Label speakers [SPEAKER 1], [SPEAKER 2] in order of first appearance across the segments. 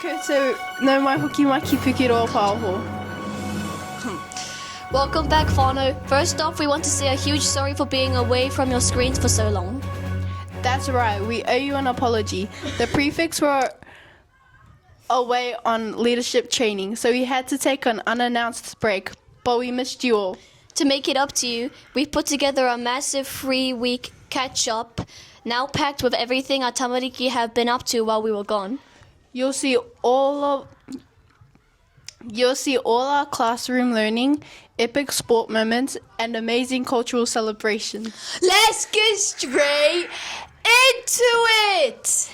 [SPEAKER 1] koutou, no mai hoki mai ki Pukero Pāho.
[SPEAKER 2] Welcome back, whānau. First off, we want to say a huge sorry for being away from your screens for so long.
[SPEAKER 1] That's right, we owe you an apology. The prefects were away on leadership training, so we had to take an unannounced break, but we missed you all.
[SPEAKER 2] To make it up to you, we've put together a massive 3-week catch-up, now packed with everything our tamariki have been up to while we were gone.
[SPEAKER 1] You'll see all our classroom learning, epic sport moments, and amazing cultural celebrations.
[SPEAKER 2] Let's get straight into it!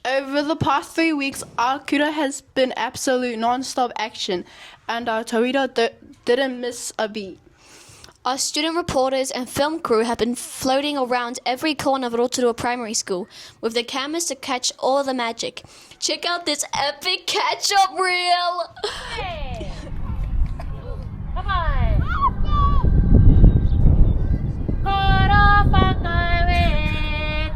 [SPEAKER 1] Over the past 3 weeks, our kura has been absolute non-stop action, and our tauira didn't miss a beat.
[SPEAKER 2] Our student reporters and film crew have been floating around every corner of Rotorua Primary School with the cameras to catch all the magic. Check out this epic catch-up reel!
[SPEAKER 3] Hey. Bye-bye. Kura whakaue,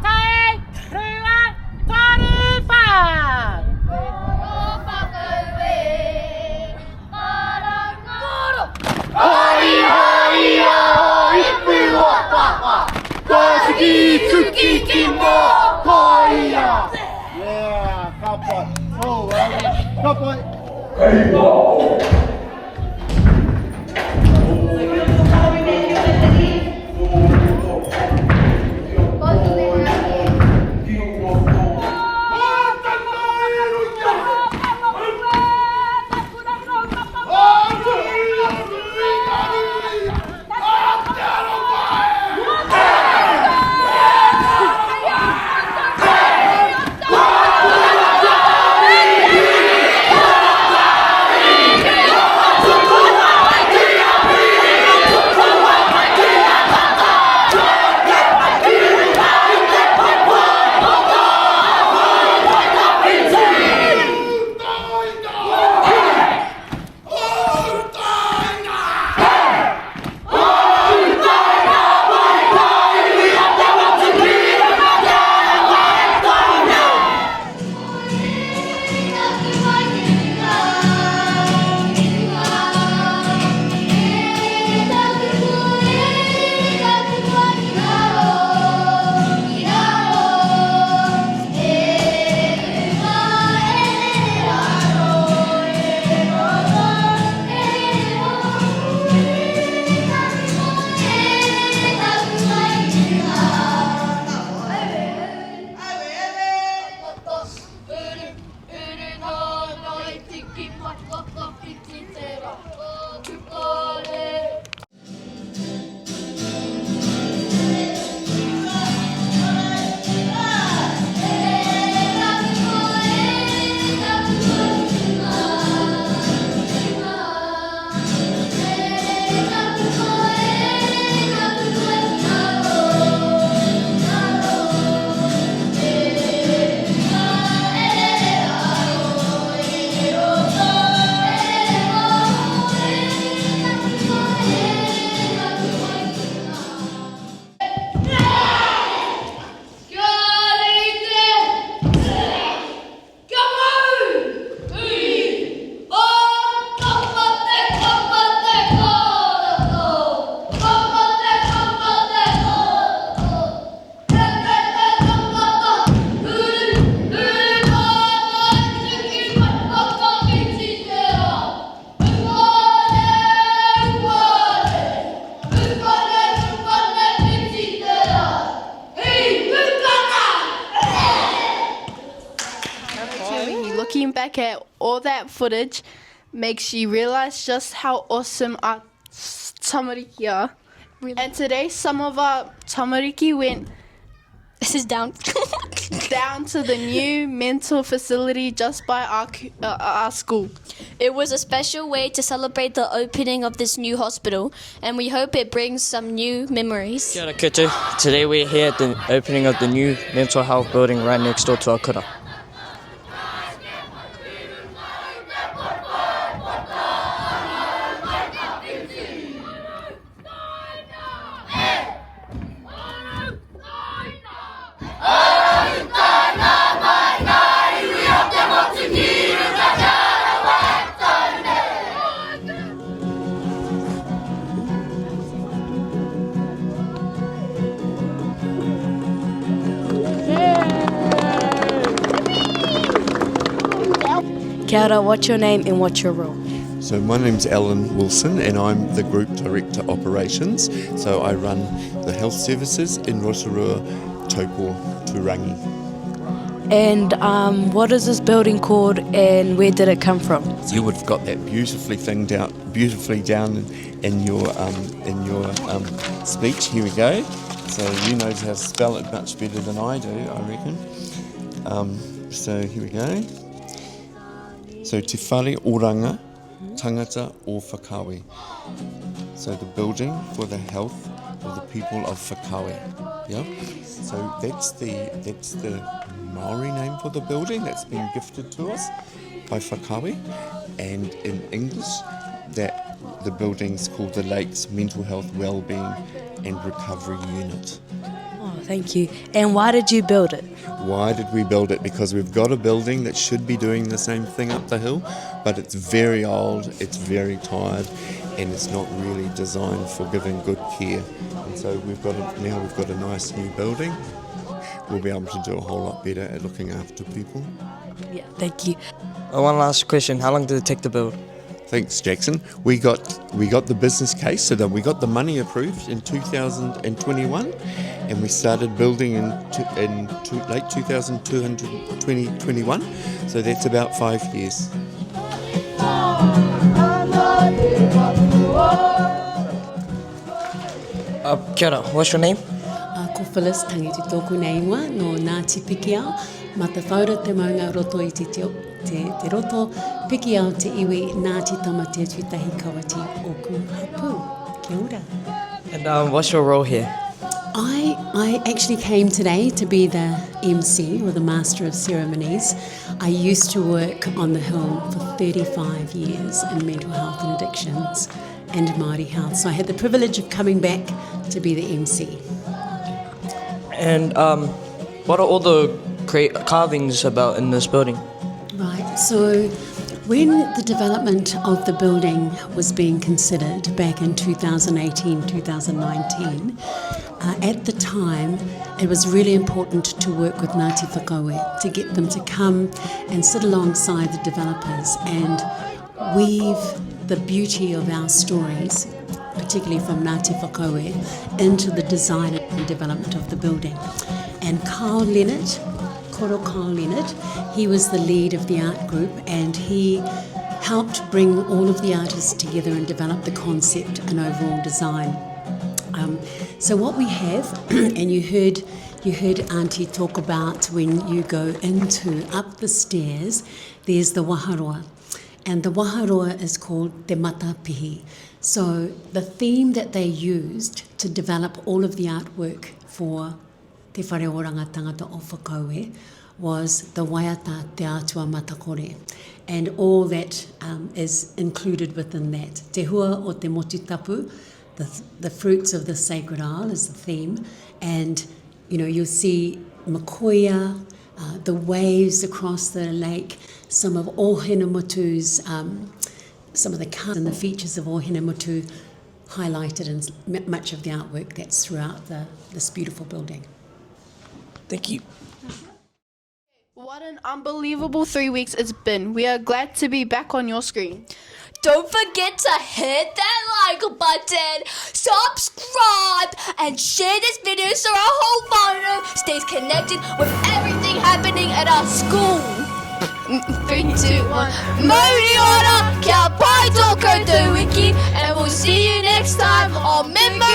[SPEAKER 3] tai rua tarupa. Kura whakaue, kura. Hoi hoi hoi, pua papa. Koski tuki ki mo koia.
[SPEAKER 4] Yeah, kapoi. Oh, kapoi.
[SPEAKER 1] Looking back at all that footage makes you realize just how awesome our tamariki are.
[SPEAKER 2] Really?
[SPEAKER 1] And today, some of our tamariki went
[SPEAKER 2] This is down.
[SPEAKER 1] down to the new mental facility just by our school.
[SPEAKER 2] It was a special way to celebrate the opening of this new hospital, and we hope it brings some new memories.
[SPEAKER 5] Kia ora koutou. Today we're here at the opening of the new mental health building right next door to our kura.
[SPEAKER 3] Hey!
[SPEAKER 6] Kia ora, what's your name and what's your role?
[SPEAKER 7] So my name's Alan Wilson and I'm the Group Director Operations. So I run the health services in Rotorua, Taupo, Turangi.
[SPEAKER 6] And what is this building called and where did it come from?
[SPEAKER 7] You would have got that beautifully down in your speech. Here we go. So you know how to spell it much better than I do, I reckon. So here we go. So Te Whare Oranga, Tangata o Whakawe. So the building for the health of the people of Whakawe. Yeah. So that's the Maori name for the building that's been gifted to us by Whakawe. And in English, that the building's called the Lakes Mental Health Wellbeing and Recovery Unit.
[SPEAKER 6] Oh, thank you. And why did you build it?
[SPEAKER 7] Why did we build it? Because we've got a building that should be doing the same thing up the hill, but it's very old, it's very tired, and it's not really designed for giving good care. And so we've got a nice new building. We'll be able to do a whole lot better at looking after people.
[SPEAKER 6] Yeah, thank you.
[SPEAKER 5] One last question. How long did it take to build?
[SPEAKER 7] Thanks, Jackson. We got the business case, so that we got the money approved in 2021, and we started building in late 2021. So that's about 5 years.
[SPEAKER 5] Kia ora, what's your name?
[SPEAKER 8] Ko Phyllis tangiti tōku nei ingoa no Ngāti Pikiao, ma te whaura te maunga roto i te roto, Pikiao te iwi Ngāti Tamate Tuitahi Kawati Oku Hapu. Kia ora.
[SPEAKER 5] And what's your role here?
[SPEAKER 8] I actually came today to be the MC, or the Master of Ceremonies. I used to work on the Hill for 35 years in mental health and addictions and Māori health. So I had the privilege of coming back to be the MC.
[SPEAKER 5] And what are all the great carvings about in this building?
[SPEAKER 8] Right, so when the development of the building was being considered back in 2018-2019, at the time it was really important to work with Ngāti Whakawe to get them to come and sit alongside the developers and weave the beauty of our stories, particularly from Ngāti Whakawe, into the design and development of the building. And Carl Leonard, he was the lead of the art group and he helped bring all of the artists together and develop the concept and overall design. So what we have, and you heard Auntie talk about when you go up the stairs, there's the waharoa. And the waharoa is called Te Matapihi. So the theme that they used to develop all of the artwork for Te Whare Oranga Tangata o Whakaue was the Waiata Te Atua Matakore. And all that is included within that. Te Hua o Te Motutapu, the fruits of the sacred isle is the theme. And, you'll see makoia, the waves across the lake, some of Ohinemutu's, some of the colours and the features of Ohinemutu highlighted in much of the artwork that's throughout this beautiful building.
[SPEAKER 5] Thank you.
[SPEAKER 1] What an unbelievable 3 weeks it's been. We are glad to be back on your screen.
[SPEAKER 2] Don't forget to hit that like button, subscribe, and share this video so our whole whānau stays connected with everything happening at our school.
[SPEAKER 1] 3, 2, 1.
[SPEAKER 2] Mauri ora, kia pai tōkou te wiki, and we'll see you next time on Memory